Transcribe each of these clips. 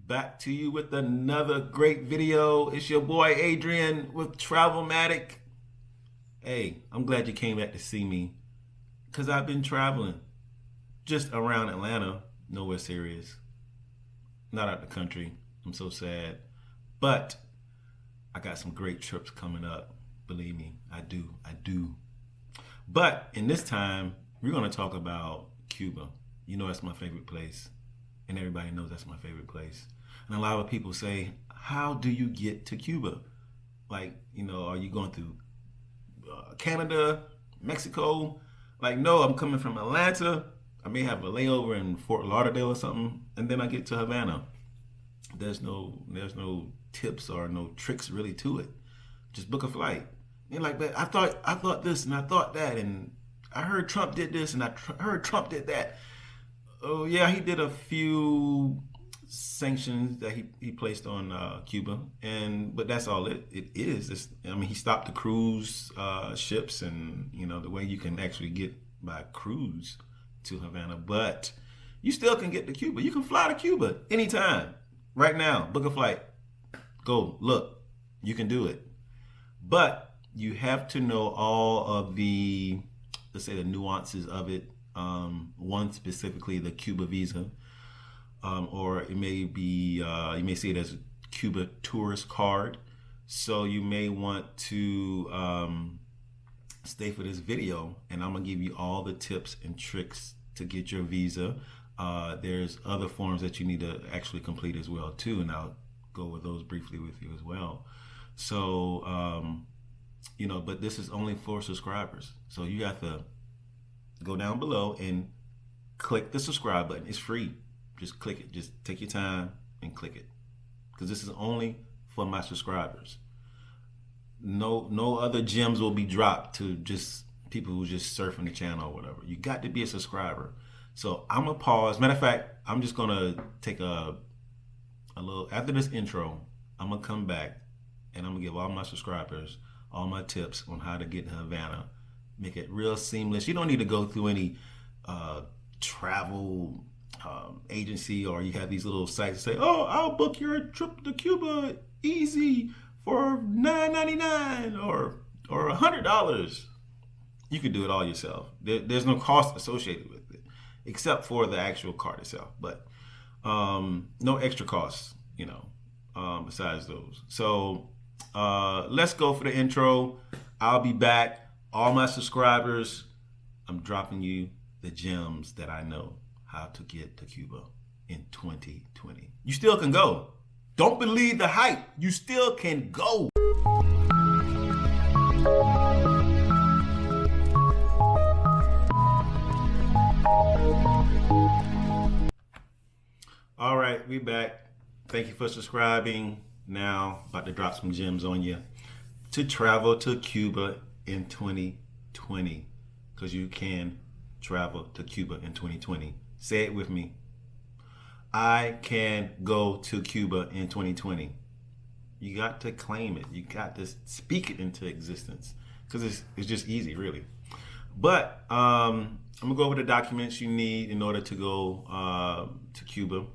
Back to you with another great video. It's your boy Adrian with Travelmatic. Hey, I'm glad you came back to see me because I've been traveling just around Atlanta, nowhere serious, not out the country. I'm so sad. But I got some great trips coming up. Believe me, I do. I do. But in this time, we're going to talk about Cuba. You know, that's my favorite place. And everybody knows that's my favorite place. And a lot of people say, how do you get to Cuba? Like, are you going through Canada, Mexico? Like, no, I'm coming from Atlanta. I may have a layover in Fort Lauderdale or something, and then I get to Havana. There's no tips or no tricks really to it. Just book a flight. And like, but I thought this and I thought that, and I heard Trump did this and heard Trump did that. Oh yeah, he did a few sanctions that he placed on Cuba, but that's all it is. He stopped the cruise ships, and the way you can actually get by cruise to Havana, but you still can get to Cuba. You can fly to Cuba anytime, right now. Book a flight, go look. You can do it, but you have to know all of the, let's say, the nuances of it. One specifically, the Cuba visa, or it may be you may see it as a Cuba tourist card. So you may want to stay for this video, and I'm gonna give you all the tips and tricks to get your visa. There's other forms that you need to actually complete as well too, and I'll go with those briefly with you as well. So but this is only for subscribers, so you have to go down below and click the subscribe button. It's free. Just click it. Just take your time and click it, because this is only for my subscribers. No other gems will be dropped to just people who just surfing the channel or whatever. You got to be a subscriber. So I'm gonna pause. Matter of fact, I'm just gonna take a little after this intro. I'm gonna come back and I'm gonna give all my subscribers all my tips on how to get to Havana. Make it real seamless. You don't need to go through any travel agency, or you have these little sites that say, "Oh, I'll book your trip to Cuba easy for $9.99 or $100." You can do it all yourself. There's no cost associated with it, except for the actual card itself. But no extra costs, besides those. So let's go for the intro. I'll be back. All my subscribers, I'm dropping you the gems that I know how to get to Cuba in 2020. You still can go. Don't believe the hype. You still can go. All right, we back. Thank you for subscribing. Now, about to drop some gems on you to travel to Cuba in 2020, because you can travel to Cuba in 2020. Say it with me. I can go to Cuba in 2020. You got to claim it. You got to speak it into existence, because it's just easy, really. But I'm gonna go over the documents you need in order to go to Cuba.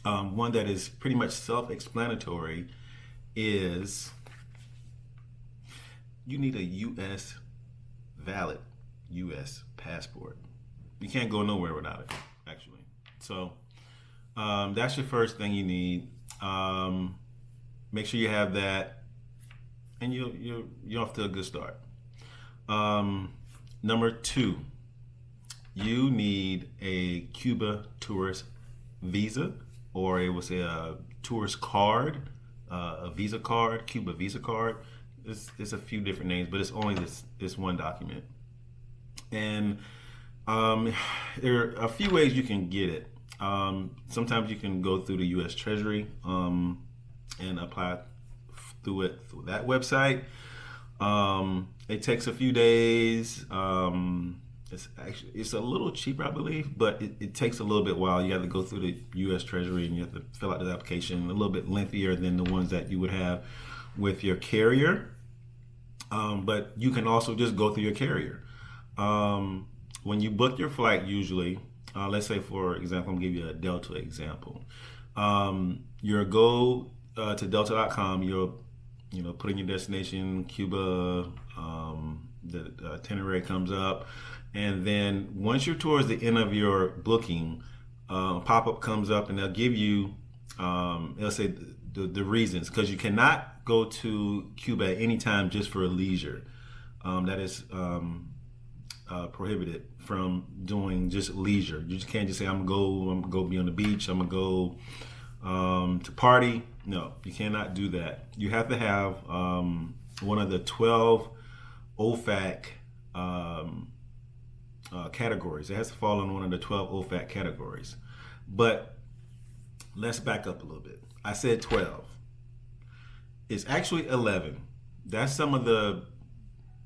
One that is pretty much self-explanatory is you need a valid U.S. passport. You can't go nowhere without it, actually. So that's your first thing you need. Make sure you have that, and you're off to a good start. Number two, you need a Cuba tourist visa, or it was a tourist card, a visa card, Cuba visa card. It's a few different names, but it's only this one document. And there are a few ways you can get it. Sometimes you can go through the U.S. Treasury and apply through that website. It takes a few days. It's a little cheaper, I believe, but it takes a little bit while. You have to go through the U.S. Treasury and you have to fill out the application. A little bit lengthier than the ones that you would have with your carrier. But you can also just go through your carrier. When you book your flight, usually, let's say, for example, I'm going to give you a Delta example. You'll go to delta.com. You'll put in your destination, Cuba. The itinerary comes up, and then once you're towards the end of your booking, a pop-up comes up, and they'll give you, they'll say the reasons, because you cannot go to Cuba at any time just for leisure. That is prohibited from doing just leisure. You just can't just say I'm gonna go be on the beach. I'm gonna go to party. No, you cannot do that. You have to have one of the 12 OFAC categories. It has to fall in one of the 12 OFAC categories. But let's back up a little bit. I said 12. It's actually 11. That's some of the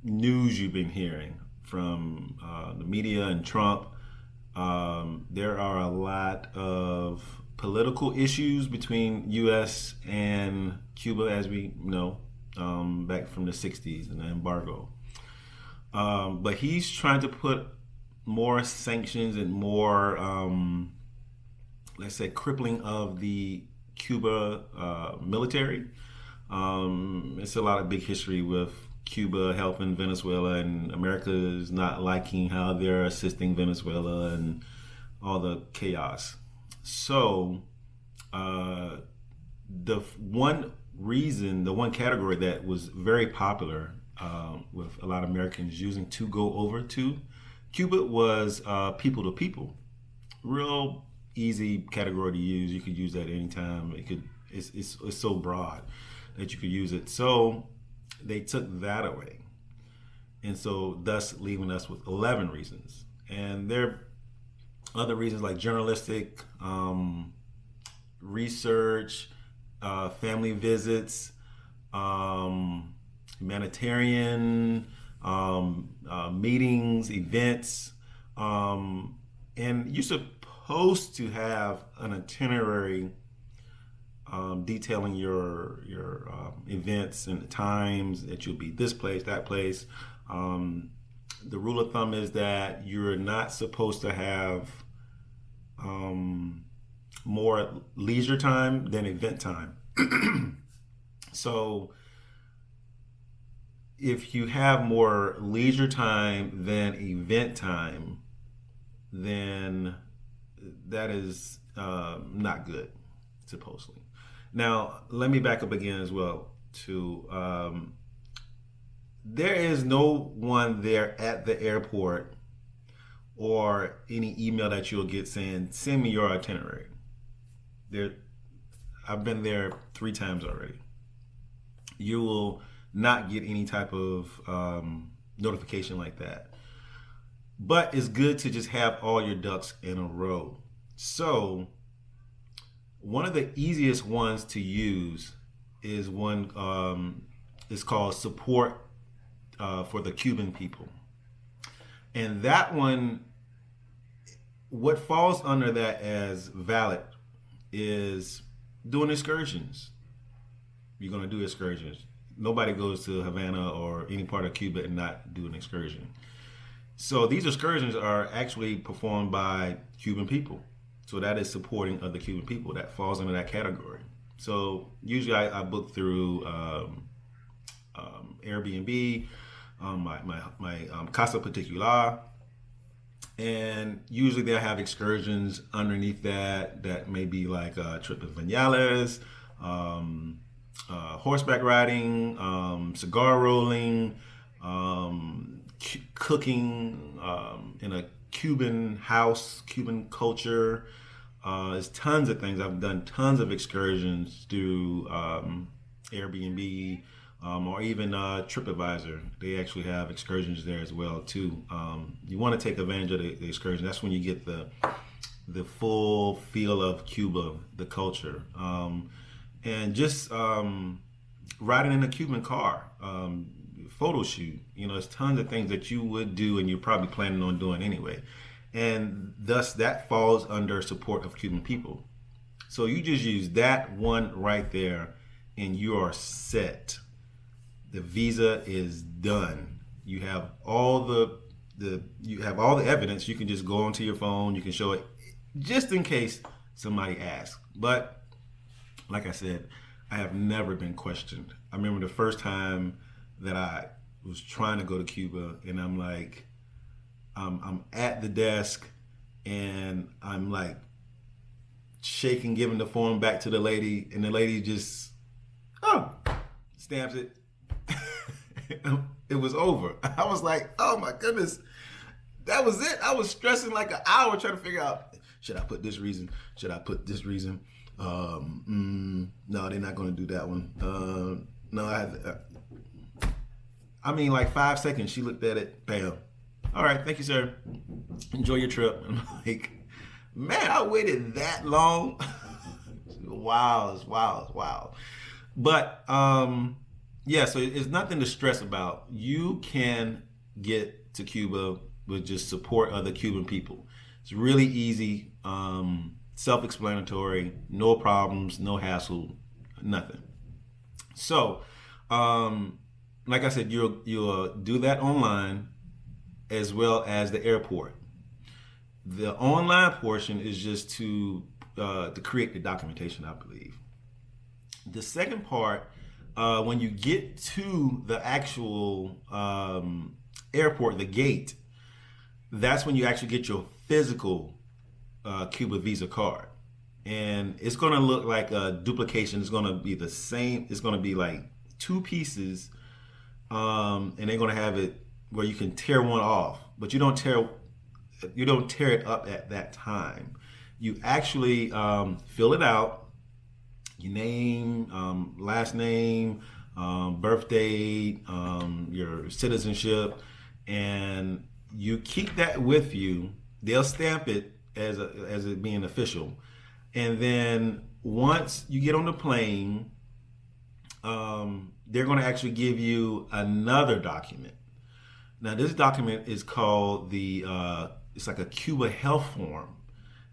news you've been hearing from the media and Trump. There are a lot of political issues between U.S. and Cuba, as we know, back from the 60s and the embargo. But he's trying to put more sanctions and more, let's say, crippling of the Cuba military. It's a lot of big history with Cuba helping Venezuela, and America is not liking how they're assisting Venezuela and all the chaos. So the one category that was very popular with a lot of Americans using to go over to Cuba was people to people. Real easy category to use. You could use that anytime. It's so broad that you could use it. So they took that away, and so thus leaving us with 11 reasons. And there are other reasons like journalistic, research, family visits, humanitarian, meetings, events, and you're supposed to have an itinerary detailing your events and the times that you'll be this place, that place. The rule of thumb is that you're not supposed to have more leisure time than event time. So if you have more leisure time than event time, then that is not good, supposedly. Now, let me back up again as well to there is no one there at the airport or any email that you'll get saying, send me your itinerary. I've been there 3 times already. You will not get any type of notification like that. But it's good to just have all your ducks in a row. So one of the easiest ones to use is one, it's called Support for the Cuban People. And that one, what falls under that as valid is doing excursions. You're going to do excursions. Nobody goes to Havana or any part of Cuba and not do an excursion. So these excursions are actually performed by Cuban people. So that is supporting other Cuban people. That falls under that category. So usually I book through Airbnb, my Casa Particular, and usually they'll have excursions underneath that may be like a trip to Vinales, horseback riding, cigar rolling, cooking in a Cuban house, Cuban culture. There's tons of things. I've done tons of excursions through Airbnb or even TripAdvisor. They actually have excursions there as well too. You want to take advantage of the excursion. That's when you get the full feel of Cuba, the culture, and just riding in a Cuban car. Photo shoot. There's tons of things that you would do and you're probably planning on doing anyway. And thus that falls under support of Cuban people. So you just use that one right there and you are set. The visa is done. You have all the evidence. You can just go onto your phone, you can show it just in case somebody asks. But like I said, I have never been questioned. I remember the first time that I was trying to go to Cuba, and I'm like, I'm at the desk, and I'm like shaking, giving the form back to the lady, and the lady just, oh, stamps it. It was over. I was like, oh my goodness, that was it. I was stressing like an hour trying to figure out, should I put this reason? Should I put this reason? No, they're not going to do that one. No, I mean, like 5 seconds. She looked at it. Bam. All right, thank you, sir. Enjoy your trip. I'm like, man, I waited that long. Wow, it's wow. But yeah, so it's nothing to stress about. You can get to Cuba with just support other Cuban people. It's really easy, self-explanatory, no problems, no hassle, nothing. So, like I said, you'll do that online as well as the airport. The online portion is just to create the documentation, I believe. The second part, when you get to the actual airport, the gate, that's when you actually get your physical CUBA Visa card. And it's going to look like a duplication. It's going to be the same. It's going to be like two pieces, and they're going to have it where you can tear one off, but you don't tear it up at that time. You actually fill it out, your name, last name, birth date, your citizenship, and you keep that with you. They'll stamp it as it being official, and then once you get on the plane, they're going to actually give you another document. Now, this document is called it's like a Cuba health form.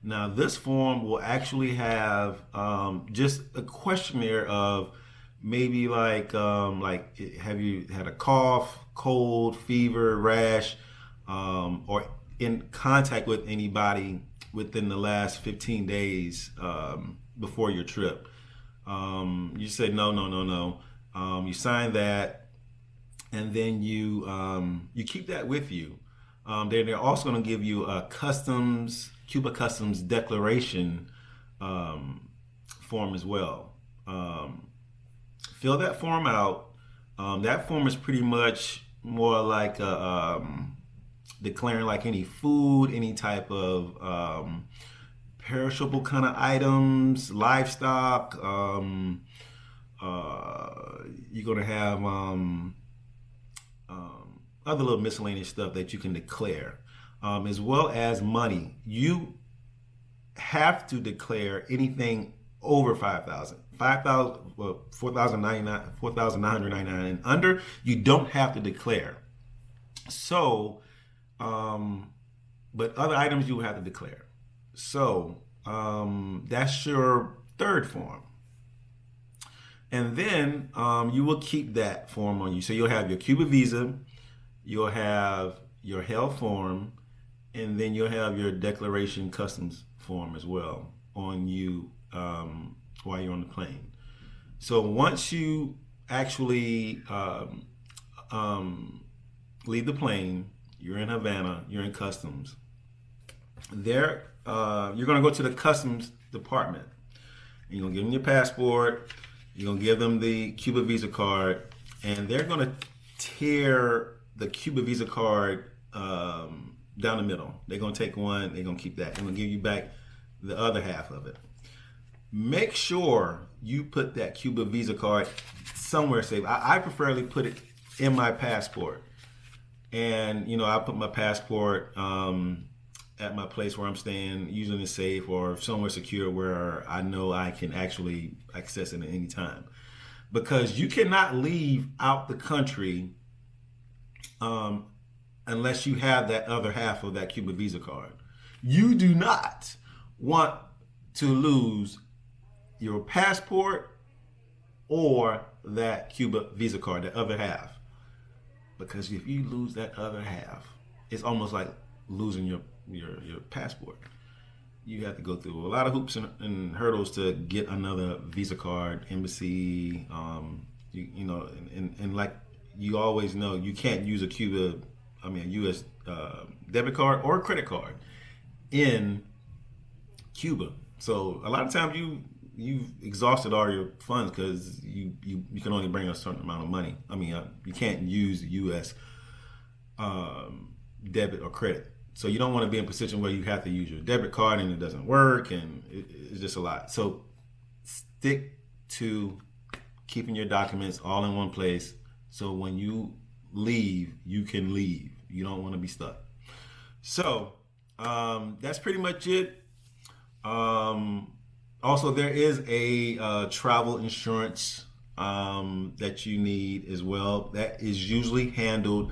Now, this form will actually have just a questionnaire of maybe like have you had a cough, cold, fever, rash, or in contact with anybody within the last 15 days before your trip. You say no. You sign that, and then you keep that with you. They're also going to give you a Cuba Customs declaration form as well. Fill that form out. That form is pretty much more like declaring like any food, any type of perishable kind of items, livestock. You're going to have other little miscellaneous stuff that you can declare, as well as money. You have to declare anything over 5,000, 4,999 and under. You don't have to declare. So, but other items you have to declare. So that's your third form. And then you will keep that form on you. So you'll have your Cuba Visa, you'll have your health form, and then you'll have your declaration customs form as well on you while you're on the plane. So once you actually leave the plane, you're in Havana, you're in customs. There, you're going to go to the customs department. You're going to give them your passport. You're going to give them the Cuba Visa card, and they're going to tear the Cuba Visa card down the middle. They're going to take one, they're going to keep that. They're going to give you back the other half of it. Make sure you put that Cuba Visa card somewhere safe. I preferably put it in my passport. And, I put my passport at my place where I'm staying, using the safe or somewhere secure where I know I can actually access it at any time. Because you cannot leave out the country unless you have that other half of that Cuba Visa card. You do not want to lose your passport or that Cuba Visa card, the other half. Because if you lose that other half, it's almost like losing your passport. you have to go through a lot of hoops and hurdles to get another Visa card, embassy. You know, and like you always know, you can't use a U.S. Debit card or credit card in Cuba. So a lot of times you've exhausted all your funds because you can only bring a certain amount of money. You can't use U.S. Debit or credit. So you don't want to be in a position where you have to use your debit card and it doesn't work, and it's just a lot. So stick to keeping your documents all in one place. So when you leave, you can leave. You don't want to be stuck. So that's pretty much it. Also, there is a travel insurance that you need as well. That is usually handled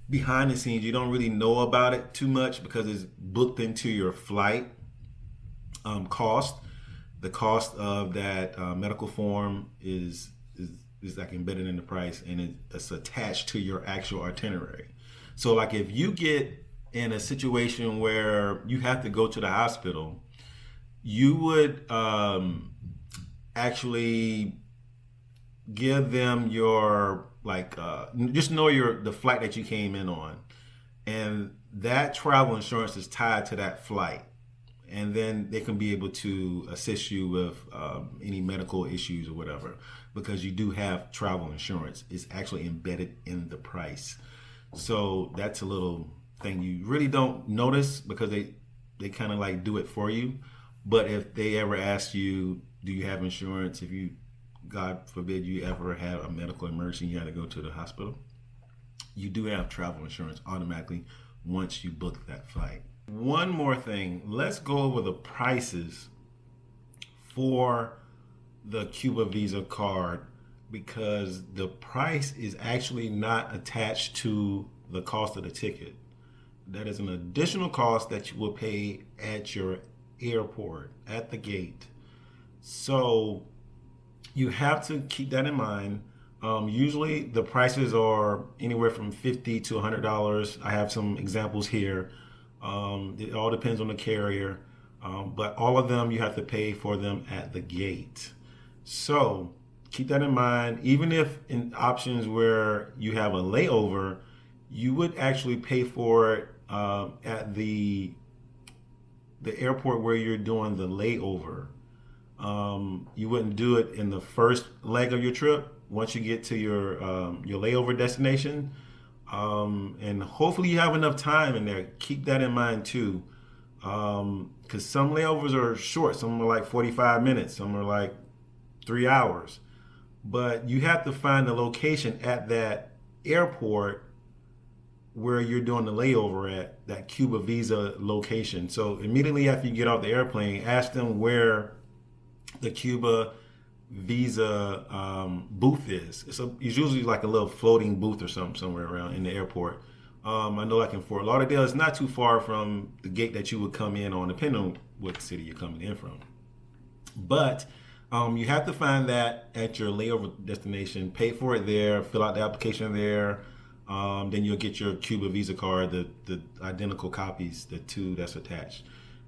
behind the scenes. You don't really know about it too much because it's booked into your flight cost. The cost of that medical form is like embedded in the price, and it's attached to your actual itinerary. So like if you get in a situation where you have to go to the hospital, you would actually give them your just know the flight that you came in on, and that travel insurance is tied to that flight, and then they can be able to assist you with any medical issues or whatever, because you do have travel insurance. It's actually embedded in the price. So that's a little thing you really don't notice because they kind of like do it for you. But if they ever ask you, do you have insurance, if you, God forbid, you ever have a medical emergency and you had to go to the hospital, you do have travel insurance automatically once you book that flight. One more thing, let's go over the prices for the Cuba Visa card, because the price is actually not attached to the cost of the ticket. That is an additional cost that you will pay at your airport, at the gate. So you have to keep that in mind. Usually the prices are anywhere from $50 to $100. I have some examples here. It all depends on the carrier, but all of them you have to pay for them at the gate. So keep that in mind. Even if in options where you have a layover, you would actually pay for it at the airport where you're doing the layover. You wouldn't do it in the first leg of your trip. Once you get to your layover destination, and hopefully you have enough time in there. Keep that in mind too, because some layovers are short. Some are like 45 minutes. Some are like 3 hours. But you have to find the location at that airport where you're doing the layover at, that Cuba Visa location. So immediately after you get off the airplane, ask them where the Cuba Visa booth is. It's usually like a little floating booth or something somewhere around in the airport. I know like in Fort Lauderdale, it's not too far from the gate that you would come in on, depending on what city you're coming in from. But you have to find that at your layover destination, pay for it there, fill out the application there. Then you'll get your Cuba Visa card, the identical copies, the two that's attached.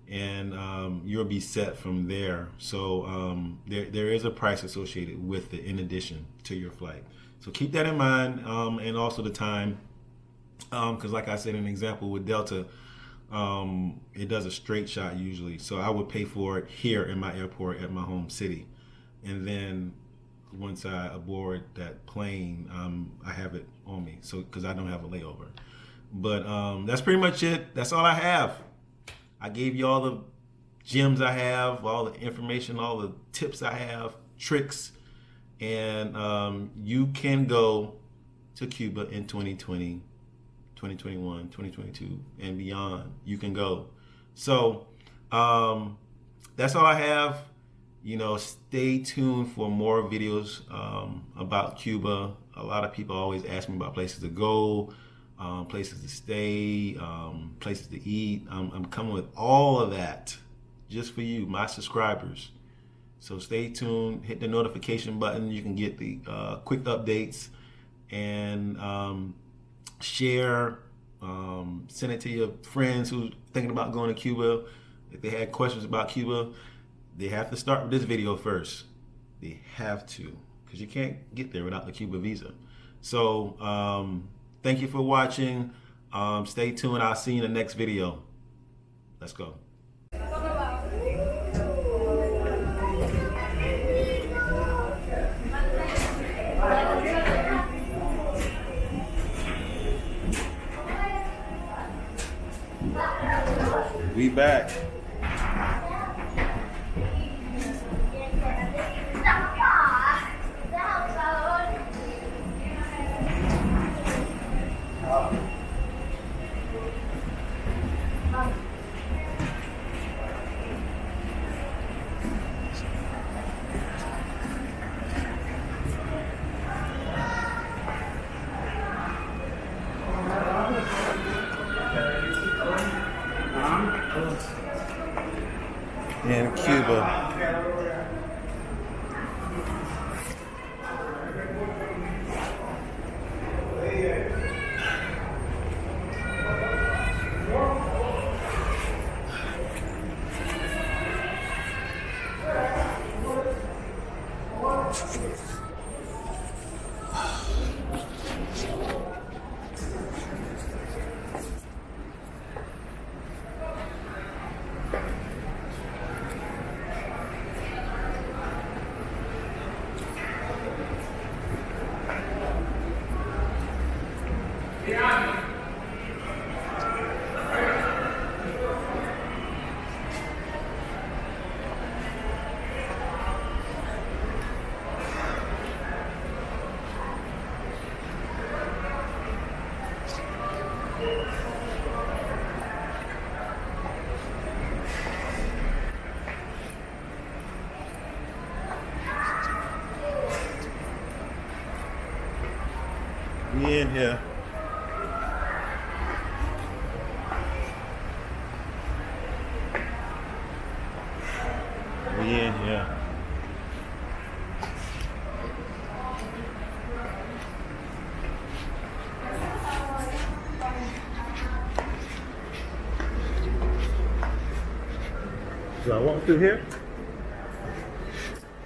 And you'll be set from there. So there is a price associated with it in addition to your flight. So keep that in mind, and also the time, because like I said, an example with Delta, it does a straight shot usually. So I would pay for it here in my airport at my home city, and then once I aboard that plane, I have it on me. So because I don't have a layover. But that's pretty much it. That's all I have. I gave you all the gems I have, all the information, all the tips I have, tricks, and you can go to Cuba in 2020, 2021, 2022, and beyond. You can go. So that's all I have. Stay tuned for more videos about Cuba. A lot of people always ask me about places to go, places to stay, places to eat. I'm coming with all of that just for you, my subscribers. So stay tuned, hit the notification button. You can get the quick updates, and share, send it to your friends who's thinking about going to Cuba. If they had questions about Cuba, they have to start with this video first. They have to, because you can't get there without the Cuba visa. So thank you for watching. Stay tuned. I'll see you in the next video. Let's go. We back. In Cuba. We in here. We in here. Do I walk through here?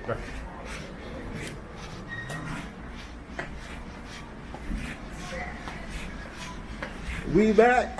Right. We back.